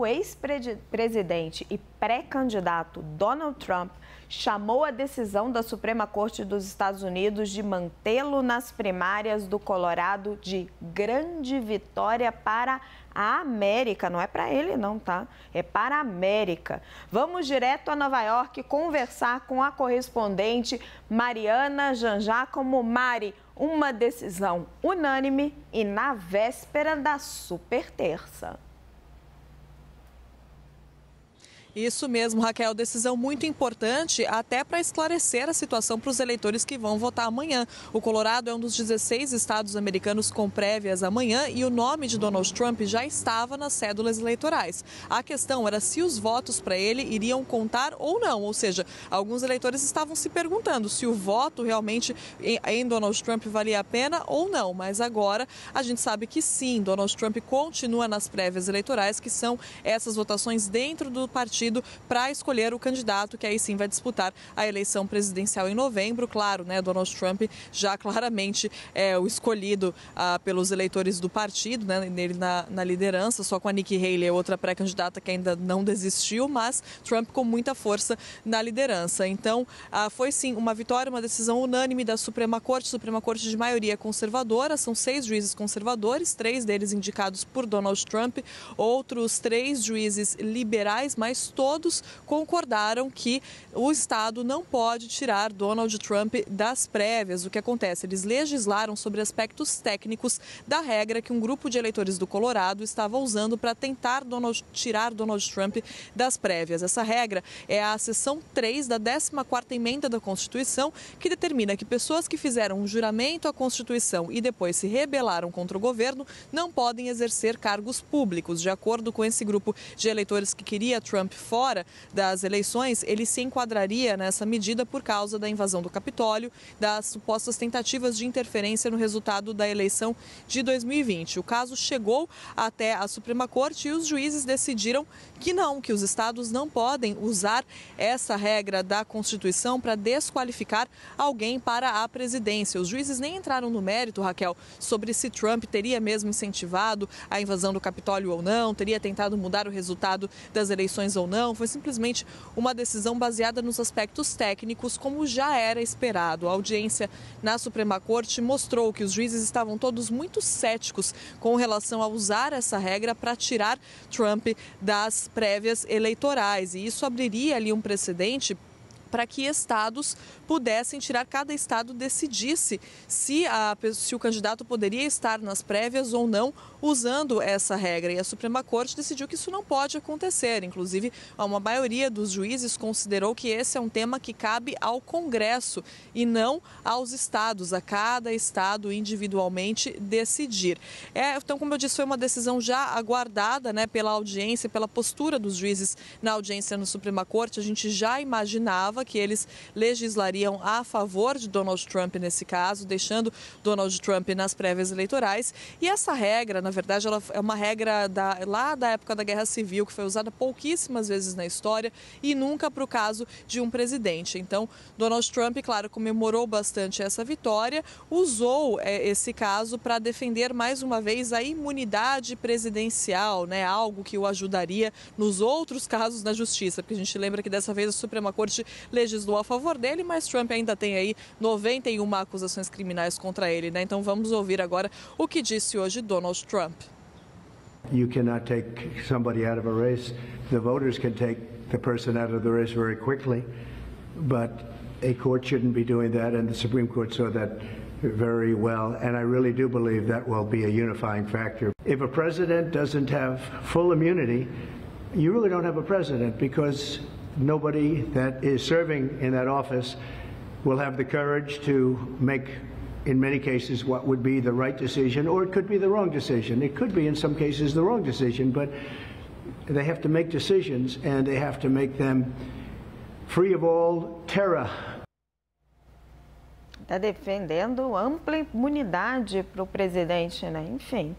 o ex-presidente e pré-candidato Donald Trump chamou a decisão da Suprema Corte dos Estados Unidos de mantê-lo nas primárias do Colorado de grande vitória para a América. Não é para ele não, tá? É para a América. Vamos direto a Nova York conversar com a correspondente Mariana Jangiacomo. Mari, uma decisão unânime e na véspera da super terça. Isso mesmo, Raquel, decisão muito importante até para esclarecer a situação para os eleitores que vão votar amanhã. O Colorado é um dos 16 estados americanos com prévias amanhã e o nome de Donald Trump já estava nas cédulas eleitorais. A questão era se os votos para ele iriam contar ou não, ou seja, alguns eleitores estavam se perguntando se o voto realmente em Donald Trump valia a pena ou não, mas agora a gente sabe que sim, Donald Trump continua nas prévias eleitorais, que são essas votações dentro do partido para escolher o candidato que aí sim vai disputar a eleição presidencial em novembro. Claro, né, Donald Trump já claramente é o escolhido pelos eleitores do partido, né, nele na liderança, só com a Nikki Haley, outra pré-candidata que ainda não desistiu, mas Trump com muita força na liderança. Então, foi sim uma vitória, uma decisão unânime da Suprema Corte de maioria conservadora. São 6 juízes conservadores, 3 deles indicados por Donald Trump, outros 3 juízes liberais, mas todos concordaram que o Estado não pode tirar Donald Trump das prévias. O que acontece? Eles legislaram sobre aspectos técnicos da regra que um grupo de eleitores do Colorado estava usando para tentar tirar Donald Trump das prévias. Essa regra é a seção 3 da 14ª emenda da Constituição, que determina que pessoas que fizeram um juramento à Constituição e depois se rebelaram contra o governo não podem exercer cargos públicos. De acordo com esse grupo de eleitores que queria Trump fora das eleições, ele se enquadraria nessa medida por causa da invasão do Capitólio, das supostas tentativas de interferência no resultado da eleição de 2020. O caso chegou até a Suprema Corte e os juízes decidiram que não, que os estados não podem usar essa regra da Constituição para desqualificar alguém para a presidência. Os juízes nem entraram no mérito, Raquel, sobre se Trump teria mesmo incentivado a invasão do Capitólio ou não, teria tentado mudar o resultado das eleições ou não. Foi simplesmente uma decisão baseada nos aspectos técnicos, como já era esperado. A audiência na Suprema Corte mostrou que os juízes estavam todos muito céticos com relação a usar essa regra para tirar Trump das prévias eleitorais. E isso abriria ali um precedente para que estados pudessem tirar, cada estado decidisse se o candidato poderia estar nas prévias ou não usando essa regra. E a Suprema Corte decidiu que isso não pode acontecer. Inclusive, uma maioria dos juízes considerou que esse é um tema que cabe ao Congresso e não aos estados, a cada estado individualmente decidir. Então, como eu disse, foi uma decisão já aguardada, né, pela audiência, pela postura dos juízes na audiência na Suprema Corte. A gente já imaginava que eles legislariam a favor de Donald Trump nesse caso, deixando Donald Trump nas prévias eleitorais. E essa regra, na verdade, ela é uma regra lá da época da Guerra Civil, que foi usada pouquíssimas vezes na história e nunca para o caso de um presidente. Então, Donald Trump, claro, comemorou bastante essa vitória, usou esse caso para defender mais uma vez a imunidade presidencial, né? Algo que o ajudaria nos outros casos na justiça, porque a gente lembra que dessa vez a Suprema Corte legislou a favor dele, mas Trump ainda tem aí 91 acusações criminais contra ele, né? Então vamos ouvir agora o que disse hoje Donald Trump. You cannot take somebody out of a race. The voters can take the person out of the race very quickly, but a court shouldn't be doing that, and the Supreme Court saw that very well, and I really do believe that will be a unifying factor. If a president doesn't have full immunity, you really don't have a president, because nobody that is serving in that office will have the courage to make, in many cases, what would be the right decision, or it could be the wrong decision. It could be, in some cases, the wrong decision, but they have to make decisions, and they have to make them free of all terror. Está defendendo ampla imunidade para o presidente, né? Enfim.